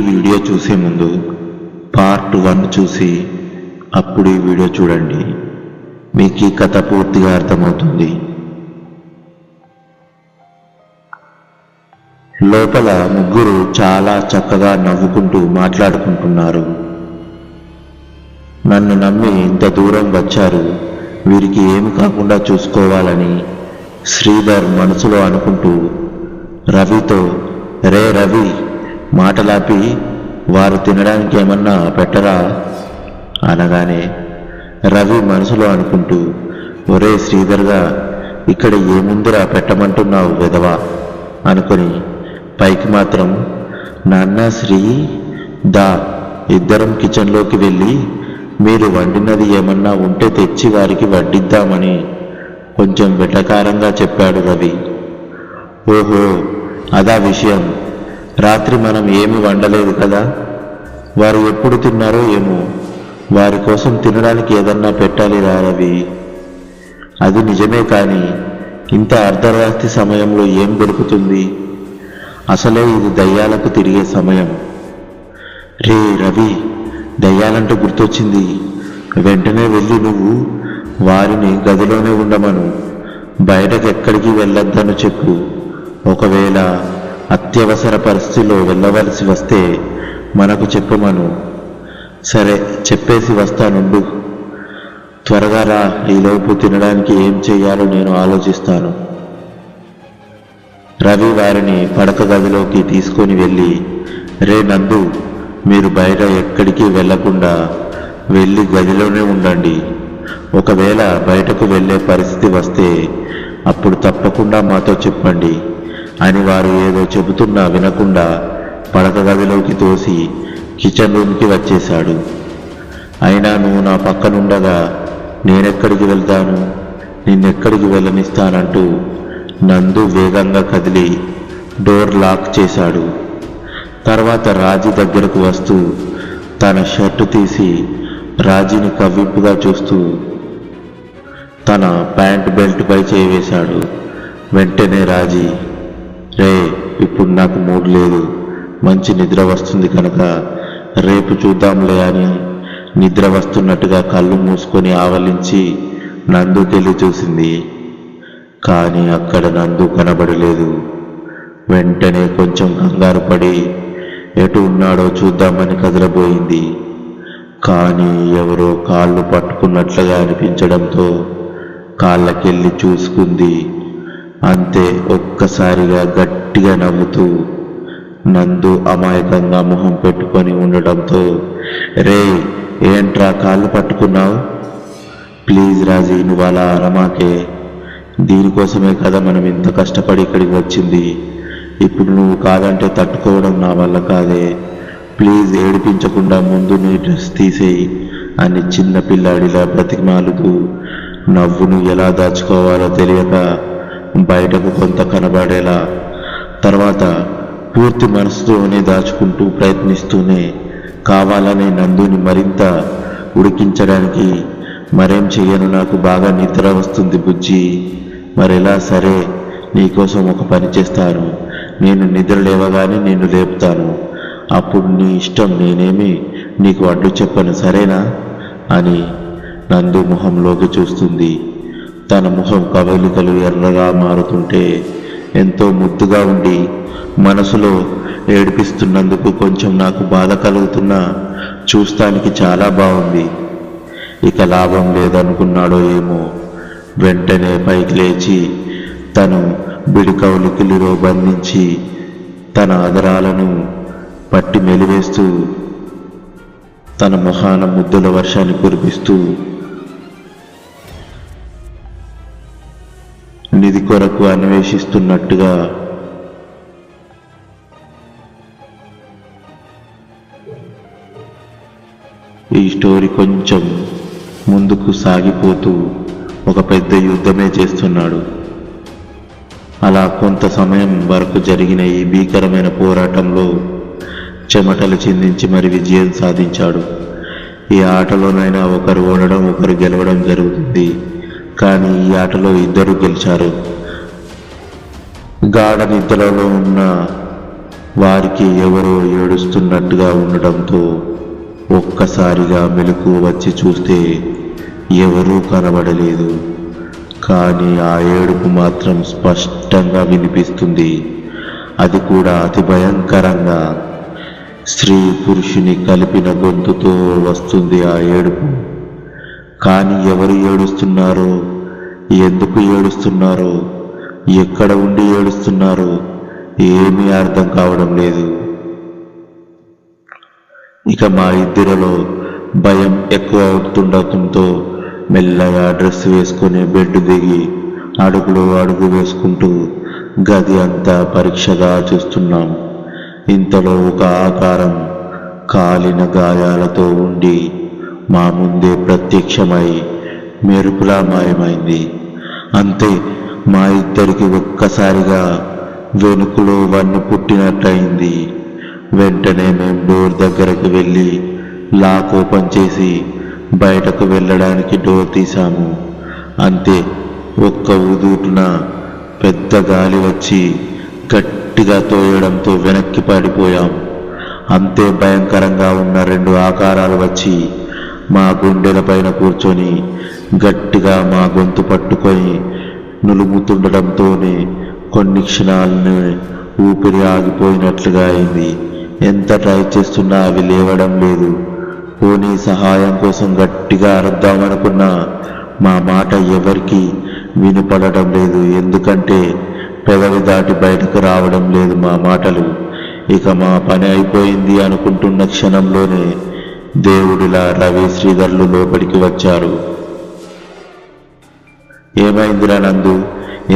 Video చూసే ముందు part 1 చూసి అప్పుడు ఈ వీడియో చూడండి. మీకు ఈ కథ పూర్తిగా అర్థమవుతుంది. లోపల ముగ్గురు చాలా చక్కగా నవ్వుకుంటూ మాట్లాడుకుంటున్నారు. నన్ను నమ్మి ఇంత దూరం వచ్చారు, వీరికి ఏమి కాకుండా చూసుకోవాలని శ్రీధర్ మనసులో అనుకుంటూ రవితో, రే రవి, మాటలాపి వారు తినడానికి ఏమన్నా పెట్టరా అనగానే రవి మనసులో అనుకుంటూ, ఒరే శ్రీధర్గా, ఇక్కడ ఏముందిరా పెట్టమంటున్నావు వెధవా అనుకొని పైకి మాత్రం, నాన్న శ్రీ, దా ఇద్దరం కిచెన్లోకి వెళ్ళి మీరు వండినది ఏమన్నా ఉంటే తెచ్చి వారికి వడ్డిద్దామని కొంచెం వెటకారంగా చెప్పాడు రవి. ఓహో, అదా విషయం. రాత్రి మనం ఏమి వండలేదు కదా, వారు ఎప్పుడు తిన్నారో ఏమో, వారి కోసం తినడానికి ఏదన్నా పెట్టాలి రా రవి. అది నిజమే, కానీ ఇంత అర్ధరాత్రి సమయంలో ఏం దొరుకుతుంది? అసలే ఇది దయ్యాలకు తిరిగే సమయం. రే రవి, దయ్యాలంటూ గుర్తొచ్చింది. వెంటనే వెళ్ళి నువ్వు వారిని గదిలోనే ఉండమను, బయటకు ఎక్కడికి వెళ్ళొద్దని చెప్పు. ఒకవేళ అత్యవసర పరిస్థితిలో వెళ్ళవలసి వస్తే మనకు చెప్పమను. సరే, చెప్పేసి వస్తానుండు. త్వరగా రా, ఈలోపు తినడానికి ఏం చెయ్యాలో నేను ఆలోచిస్తాను. రవి వారిని పడక గదిలోకి తీసుకొని వెళ్ళి, రే నందు, మీరు బయట ఎక్కడికి వెళ్లకుండా వెళ్ళి గదిలోనే ఉండండి. ఒకవేళ బయటకు వెళ్ళే పరిస్థితి వస్తే అప్పుడు తప్పకుండా మాతో చెప్పండి అని వారు ఏదో చెబుతున్నా వినకుండా పడక గదిలోకి తోసి కిచెన్ రూమ్కి వచ్చేశాడు. అయినా నువ్వు నా పక్కనుండగా నేనెక్కడికి వెళ్తాను, నిన్నెక్కడికి వెళ్ళనిస్తానంటూ నందు వేగంగా కదిలి డోర్ లాక్ చేశాడు. తర్వాత రాజీ దగ్గరకు వస్తూ తన షర్టు తీసి రాజీని కవ్వింపుగా చూస్తూ తన ప్యాంట్ బెల్ట్ పై చేవేశాడు. వెంటనే రాజీ, రే ఇప్పుడు నాకు మూడ్ లేదు, మంచి నిద్ర వస్తుంది కనుక రేపు చూద్దాంలే అని నిద్ర వస్తున్నట్టుగా కళ్ళు మూసుకొని ఆవలించి నందుకెళ్ళి చూసింది. కానీ అక్కడ నందు కనబడలేదు. వెంటనే కొంచెం కంగారు పడి ఎటు ఉన్నాడో చూద్దామని కదలబోయింది. కానీ ఎవరో కాళ్ళు పట్టుకున్నట్లుగా అనిపించడంతో కాళ్ళకెళ్ళి చూసుకుంది. అంతే, ఒక్కసారిగా గట్టిగా నవ్వుతూ నందు అమాయకంగా మొహం పెట్టుకొని ఉండడంతో, రే ఏంట్రా కాళ్ళు పట్టుకున్నావు? ప్లీజ్ రాజీ, నువ్వు అలా అనమాకే. దీనికోసమే కదా మనం ఇంత కష్టపడి ఇక్కడికి వచ్చింది. ఇప్పుడు నువ్వు కాదంటే తట్టుకోవడం నా వల్ల కాదే. ప్లీజ్ ఏడిపించకుండా ముందు నీ డ్రెస్ తీసేయి అని చిన్న పిల్లాడిలా బ్రతిమాలుతూ నవ్వును ఎలా దాచుకోవాలో తెలియక బయటకు కొంత కనబడేలా, తర్వాత పూర్తి మనసుతోనే దాచుకుంటూ ప్రయత్నిస్తూనే కావాలనే నందుని మరింత ఉడికించడానికి, మరేం చెయ్యను, నాకు బాగా నిద్ర వస్తుంది బుజ్జి, మరెలా, సరే నీకోసం ఒక పని చేస్తాను, నేను నిద్ర లేవగానే నిన్ను లేపుతాను, అప్పుడు నీ ఇష్టం, నేనేమి నీకు అడ్డు చెప్పను, సరేనా అని నందు మొహంలోకి చూస్తుంది. తన ముఖం కవలికలు ఎర్రగా మారుతుంటే ఎంతో ముద్దుగా ఉండి మనసులో ఏడిపిస్తున్నందుకు కొంచెం నాకు బాధ కలుగుతున్నా చూస్తానికి చాలా బాగుంది. ఇక లాభం లేదనుకున్నాడో ఏమో, వెంటనే పైకి లేచి తను బిడికౌలికిలిలో బంధించి తన అదరాలను పట్టి మెలివేస్తూ తన మొహాన ముద్దుల వర్షాన్ని కురిపిస్తూ నిధి కొరకు అన్వేషిస్తున్నట్టుగా ఈ స్టోరీ కొంచెం ముందుకు సాగిపోతూ ఒక పెద్ద యుద్ధమే చేస్తున్నాడు. అలా కొంత సమయం వరకు జరిగిన ఈ భీకరమైన పోరాటంలో చెమటలు చిందించి మరి విజయం సాధించాడు. ఈ ఆటలోనైనా ఒకరు ఓడడం ఒకరు గెలవడం జరుగుతుంది, కానీ ఈ ఆటలో ఇద్దరు గెలిచారు. గాఢ నిద్రలో ఉన్న వారికి ఎవరో ఏడుస్తున్నట్టుగా ఉండటంతో ఒక్కసారిగా మెలకువ వచ్చి చూస్తే ఎవరూ కనబడలేదు. కానీ ఆ ఏడుపు మాత్రం స్పష్టంగా వినిపిస్తుంది. అది కూడా అతి భయంకరంగా. స్త్రీ పురుషుని కలిపిన గొంతుతో వస్తుంది ఆ ఏడుపు. కానీ ఎవరు ఏడుస్తున్నారో, ఎందుకు ఏడుస్తున్నారో, ఎక్కడ ఉండి ఏడుస్తున్నారో ఏమీ అర్థం కావడం లేదు. ఇక మా ఇద్దరిలో భయం ఎక్కువ అవుతుండటంతో మెల్లగా డ్రెస్ వేసుకుని బెడ్ దిగి అడుగులో అడుగు వేసుకుంటూ గది అంతా పరీక్షగా చూస్తున్నాం. ఇంతలో ఒక ఆకారం కాలిన గాయాలతో ఉండి మా ముందే ప్రత్యక్షమై మెరుపులా మాయమైంది. అంతే, మా ఇద్దరికి ఒక్కసారిగా వెనుకలో వన్ను పుట్టినట్టయింది. వెంటనే మేము డోర్ దగ్గరకు వెళ్ళి లాక్ ఓపెన్ చేసి బయటకు వెళ్ళడానికి డోర్ తీశాము. అంతే, ఒక్క ఉదూటున పెద్ద గాలి వచ్చి గట్టిగా తోయడంతో వెనక్కి పడిపోయాం. అంతే భయంకరంగా ఉన్న రెండు ఆకారాలు వచ్చి మా గుండెల పైన కూర్చొని గట్టిగా మా గొంతు పట్టుకొని నులుముతుండటంతోనే కొన్ని క్షణాలను ఊపిరి ఆగిపోయినట్లుగా అయింది. ఎంత ట్రై చేస్తున్నా అవి లేవడం లేదు. పోనీ సహాయం కోసం గట్టిగా అరుద్దామనుకున్నా మా మాట ఎవరికి వినపడటం లేదు. ఎందుకంటే పెదవి దాటి బయటకు రావడం లేదు మా మాటలు. ఇక మా పని అయిపోయింది అనుకుంటున్న క్షణంలోనే దేవుడిలా రవి శ్రీధర్లు లోపలికి వచ్చారు. ఏమైందిరా నందు,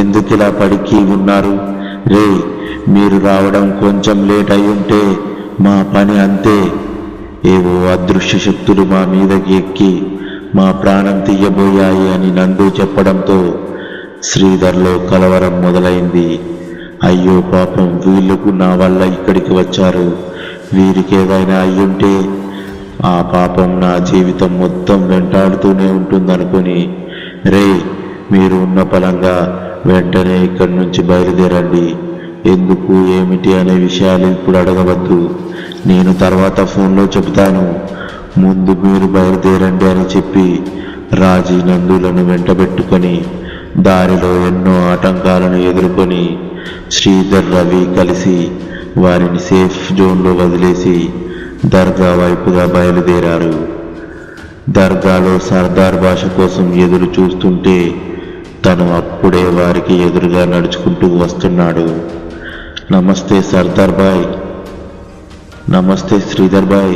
ఎందుకిలా పడికి ఉన్నారు? రే, మీరు రావడం కొంచెం లేట్ అయి ఉంటే మా పని అంతే. ఏవో అదృశ్య శక్తులు మా మీదకి ఎక్కి మా ప్రాణం తీయబోయాయి అని నందు చెప్పడంతో శ్రీధర్లో కలవరం మొదలైంది. అయ్యో పాపం, వీళ్ళకు నా వల్ల ఇక్కడికి వచ్చారు, వీరికి ఏదైనా అయ్యుంటే ఆ పాపం నా జీవితం మొత్తం వెంటాడుతూనే ఉంటుందనుకుని, రే, మీరు ఉన్న పలంగా వెంటనే ఇక్కడి నుంచి బయలుదేరండి. ఎందుకు ఏమిటి అనే విషయాలు ఇప్పుడు అడగవద్దు, నేను తర్వాత ఫోన్లో చెబుతాను. ముందు మీరు బయలుదేరండి అని చెప్పి రాజీ నందులను వెంటబెట్టుకొని దారిలో ఎన్నో ఆటంకాలను ఎదుర్కొని శ్రీధర్ రవి కలిసి వారిని సేఫ్ జోన్లో వదిలేసి దర్గా వైపుగా బయలుదేరారు. దర్గాలో సర్దార్ భాష కోసం ఎదురు చూస్తుంటే తను అప్పుడే వారికి ఎదురుగా నడుచుకుంటూ వస్తున్నాడు. నమస్తే సర్దార్ బాయ్. నమస్తే శ్రీధర్ బాయ్,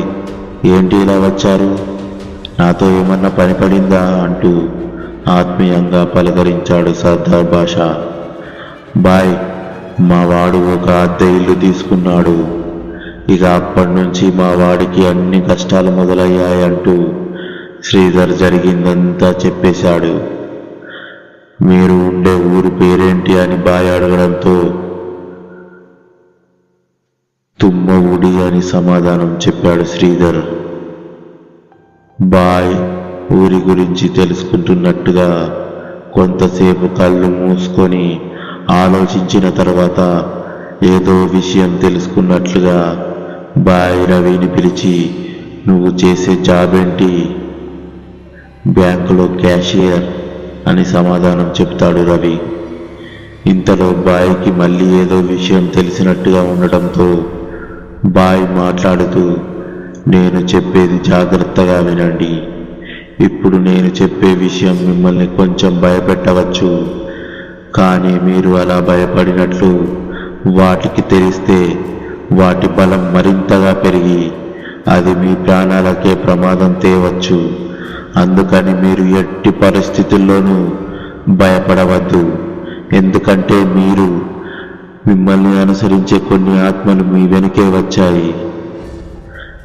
ఏంటి ఇలా వచ్చారు? నాతో ఏమన్నా పని పడిందా అంటూ ఆత్మీయంగా పలకరించాడు సర్దార్ భాష. బాయ్, మా వాడు ఒక అద్దె ఇల్లు తీసుకున్నాడు. ఇక అప్పటి నుంచి మా వాడికి అన్ని కష్టాలు మొదలయ్యాయంటూ శ్రీధర్ జరిగిందంతా చెప్పేశాడు. మీరు ఉండే ఊరు పేరేంటి అని బాయ్ అడగడంతో తుమ్మవుడి అని సమాధానం చెప్పాడు శ్రీధర్. బాయ్ ఊరి గురించి తెలుసుకుంటున్నట్టుగా కొంతసేపు కళ్ళు మూసుకొని ఆలోచించిన తర్వాత ఏదో విషయం తెలుసుకున్నట్లుగా బాయ్ రవిని పిలిచి, నువ్వు చేసే జాబ్ ఏంటి? బ్యాంకులో క్యాషియర్ అని సమాధానం చెప్తాడు రవి. ఇంతలో బాయ్కి మళ్ళీ ఏదో విషయం తెలిసినట్టుగా ఉండటంతో బాయ్ మాట్లాడుతూ, నేను చెప్పేది జాగ్రత్తగా వినండి. ఇప్పుడు నేను చెప్పే విషయం మిమ్మల్ని కొంచెం భయపెట్టవచ్చు, కానీ మీరు అలా భయపడినట్లు వాటికి తెలిస్తే వాటి బలం మరింతగా పెరిగి అది మీ ప్రాణాలకే ప్రమాదం తేవచ్చు. అందుకని మీరు ఎట్టి పరిస్థితుల్లోనూ భయపడవద్దు. ఎందుకంటే మిమ్మల్ని అనుసరించే కొన్ని ఆత్మలు మీ వెనుకే వచ్చాయి.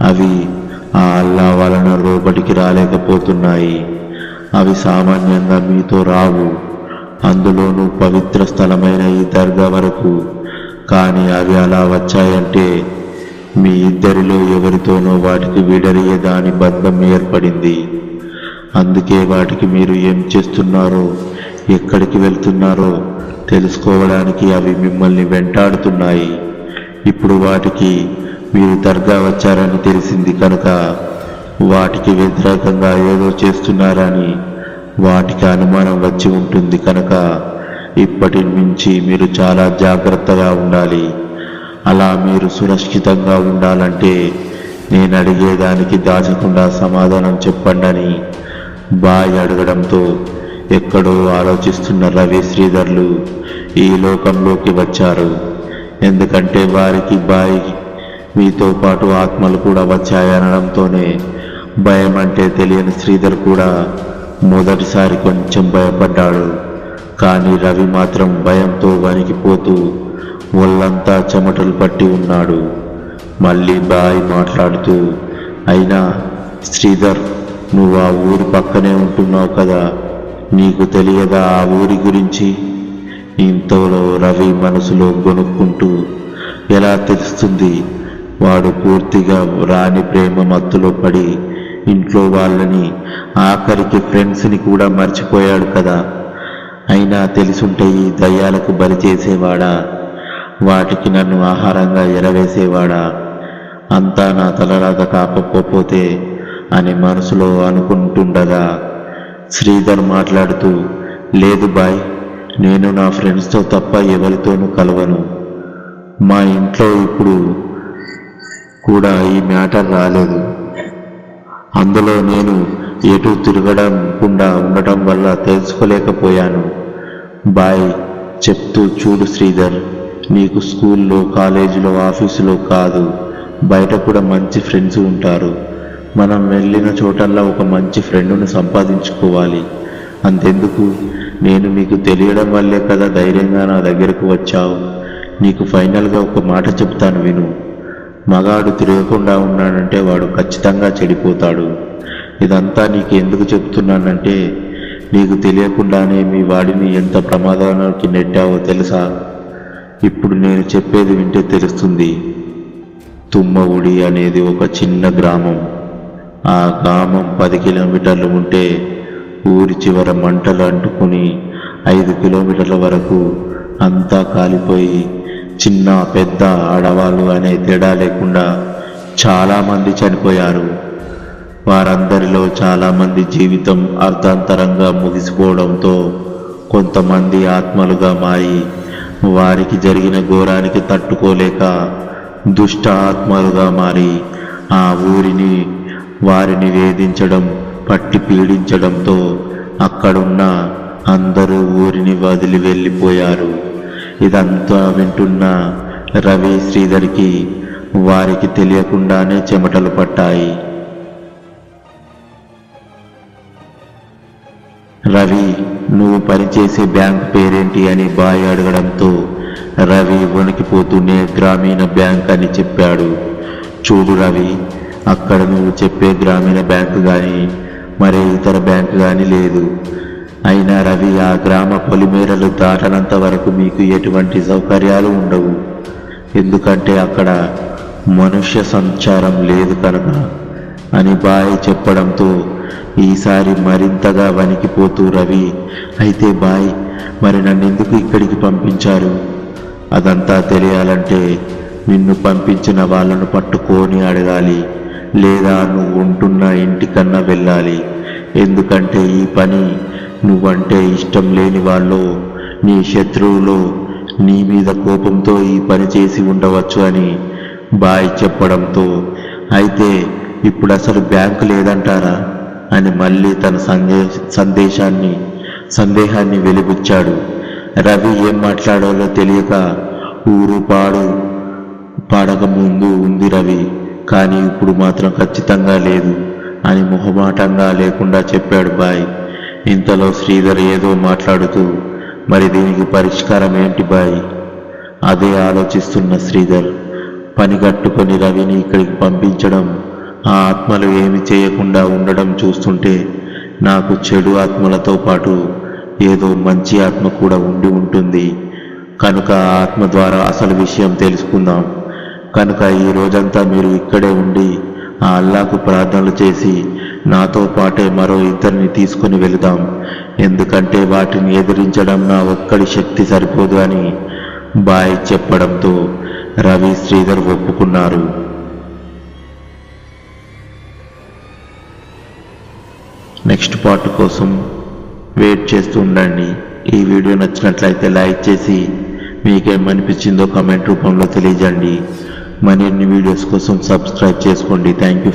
అవి ఆ అల్లా వలన లోపలికి రాలేకపోతున్నాయి. అవి సామాన్యంగా మీతో రావు, అందులోనూ పవిత్ర స్థలమైన ఈ దర్గా వరకు. కానీ అవి అలా వచ్చాయంటే మీ ఇద్దరిలో ఎవరితోనో వాటికి విడరియే దాని బంధం ఏర్పడింది. అందుకే వాటికి మీరు ఏం చేస్తున్నారో, ఎక్కడికి వెళ్తున్నారో తెలుసుకోవడానికి అవి మిమ్మల్ని వెంటాడుతున్నాయి. ఇప్పుడు వాటికి మీరు దర్గా వచ్చారని తెలిసింది కనుక వాటికి వ్యతిరేకంగా ఏదో చేస్తున్నారని వాటికి అనుమానం వచ్చి ఉంటుంది కనుక ఇప్పటి నుంచి మీరు చాలా జాగ్రత్తగా ఉండాలి. అలా మీరు సురక్షితంగా ఉండాలంటే నేను అడిగేదానికి దాచకుండా సమాధానం చెప్పండి అని బాయ్ అడగడంతో ఎక్కడో ఆలోచిస్తున్న రవి శ్రీధర్లు ఈ లోకంలోకి వచ్చారు. ఎందుకంటే వారికి బాయ్ మీతో పాటు ఆత్మలు కూడా వచ్చాయనడంతోనే భయం అంటే తెలియని శ్రీధర్ కూడా మొదటిసారి కొంచెం భయపడ్డాడు. కానీ రవి మాత్రం భయంతో వణికిపోతూ ఒళ్ళంతా చెమటలు పట్టి ఉన్నాడు. మళ్ళీ బాయ్ మాట్లాడుతూ, అయినా శ్రీధర్, నువ్వు ఆ ఊరి పక్కనే ఉంటున్నావు కదా, నీకు తెలియదా ఆ ఊరి గురించి? ఇంతలో రవి మనసులో గొనుక్కుంటూ, ఎలా తెలుస్తుంది? వాడు పూర్తిగా రాని ప్రేమ మత్తులో పడి ఇంట్లో వాళ్ళని ఆఖరికి ఫ్రెండ్స్ని కూడా మర్చిపోయాడు కదా. అయినా తెలుసుంటే ఈ దయ్యాలకు బలి చేసేవాడా? వాటికి నన్ను ఆహారంగా ఎరవేసేవాడా? అంతా నా తలరాత కాకపోతే అని మనసులో అనుకుంటుండగా శ్రీధర్ మాట్లాడుతూ, లేదు బాయ్, నేను నా ఫ్రెండ్స్తో తప్ప ఎవరితోనూ కలవను. మా ఇంట్లో ఇప్పుడు కూడా ఈ మ్యాటర్ రాలేదు. అందులో నేను ఎటు తిరగకుండా ఉండటం వల్ల తెలుసుకోలేకపోయాను. బాయ్ చెప్తూ, చూడు శ్రీధర్, నీకు స్కూల్లో, కాలేజీలో, ఆఫీసులో కాదు, బయట కూడా మంచి ఫ్రెండ్స్ ఉంటారు. మనం వెళ్ళిన చోటల్లా ఒక మంచి ఫ్రెండ్ను సంపాదించుకోవాలి. అంతెందుకు, నేను మీకు తెలియడం వల్లే కదా ధైర్యంగా నా దగ్గరకు వచ్చావు. నీకు ఫైనల్గా ఒక మాట చెప్తాను విను. మగాడు తిరగకుండా ఉన్నాడంటే వాడు ఖచ్చితంగా చెడిపోతాడు. ఇదంతా నీకు ఎందుకు చెప్తున్నానంటే, నీకు తెలియకుండానే మీ వాడిని ఎంత ప్రమాదానికి నెట్టావో తెలుసా? ఇప్పుడు నేను చెప్పేది వింటే తెలుస్తుంది. తుమ్మవుడి అనేది ఒక చిన్న గ్రామం. ఆ గ్రామం 10 కిలోమీటర్లు ఉంటే ఊరి చివర మంటలు అంటుకుని 5 కిలోమీటర్ల వరకు అంతా కాలిపోయి చిన్న పెద్ద ఆడవాళ్ళు అనే తేడా లేకుండా చాలామంది చనిపోయారు. వారందరిలో చాలామంది జీవితం అర్ధాంతరంగా ముగిసిపోవడంతో కొంతమంది ఆత్మలుగా మారి వారికి జరిగిన ఘోరానికి తట్టుకోలేక దుష్ట ఆత్మలుగా మారి ఆ ఊరిని వారిని వేధించడం, పట్టి పీడించడంతో అక్కడున్న అందరూ ఊరిని వదిలి వెళ్ళిపోయారు. ఇదంతా వింటున్న రవి శ్రీధర్కి వారికి తెలియకుండానే చెమటలు పట్టాయి. రవి, నువ్వు పనిచేసే బ్యాంక్ పేరేంటి అని బాయ్ అడగడంతో రవి వణికిపోతూనే గ్రామీణ బ్యాంక్ అని చెప్పాడు. చూడు రవి, అక్కడ నువ్వు చెప్పే గ్రామీణ బ్యాంకు కానీ మరే ఇతర బ్యాంకు కానీ లేదు. అయినా రవి, ఆ గ్రామ పొలిమేరలు దాటనంత వరకు మీకు ఎటువంటి సౌకర్యాలు ఉండవు. ఎందుకంటే అక్కడ మనుష్య సంచారం లేదు కనుక అని బాయ్ చెప్పడంతో ఈసారి మరింతగా వణికిపోతూ రవి, అయితే బాయ్, మరి నన్నెందుకు ఇక్కడికి పంపించారు? అదంతా తెలియాలంటే నిన్ను పంపించిన వాళ్ళను పట్టుకొని అడగాలి, లేదా నువ్వు ఉంటున్న ఇంటికన్నా వెళ్ళాలి. ఎందుకంటే ఈ పని నువ్వంటే ఇష్టం లేని వాళ్ళు, నీ శత్రువులు నీ మీద కోపంతో ఈ పని చేసి ఉండవచ్చు అని బాయ్ చెప్పడంతో, అయితే ఇప్పుడు అసలు బ్యాంకు లేదంటారా అని మళ్ళీ తన సందేహాన్ని వెలిబుచ్చాడు. రవి ఏం మాట్లాడాలో తెలియక ఊరు పాడక ముందు ఉంది రవి, కానీ ఇప్పుడు మాత్రం ఖచ్చితంగా లేదు అని మొహమాటంగా లేకుండా చెప్పాడు బాయ్. ఇంతలో శ్రీధర్ ఏదో మాట్లాడుతూ, మరి దీనికి పరిష్కారం ఏంటి బాయ్? అదే ఆలోచిస్తున్న శ్రీధర్ పని కట్టుకొని రవిని ఇక్కడికి పంపించడం, ఆ ఆత్మలు ఏమి చేయకుండా ఉండడం చూస్తుంటే నాకు చెడు ఆత్మలతో పాటు ఏదో మంచి ఆత్మ కూడా ఉండి ఉంటుంది కనుక ఆ ఆత్మ ద్వారా అసలు విషయం తెలుసుకుందాం. కనుక ఈ రోజంతా మీరు ఇక్కడే ఉండి ఆ అల్లాకు ప్రార్థనలు చేసి నాతో పాటే మరో ఇద్దరిని తీసుకుని వెళదాం. ఎందుకంటే వాటిని ఎదిరించడం నా ఒక్కడి శక్తి సరిపోదు అని బాయ్ చెప్పడంతో రవి శ్రీధర్ ఒప్పుకున్నారు. నెక్స్ట్ పార్ట్ కోసం వెయిట్ చేస్తూ ఉండండి. ఈ వీడియో నచ్చినట్లయితే లైక్ చేసి మీకేమనిపించిందో కామెంట్ రూపంలో తెలియజేయండి. మరిన్ని వీడియోస్ కోసం సబ్స్క్రైబ్ చేసుకోండి. Thank you.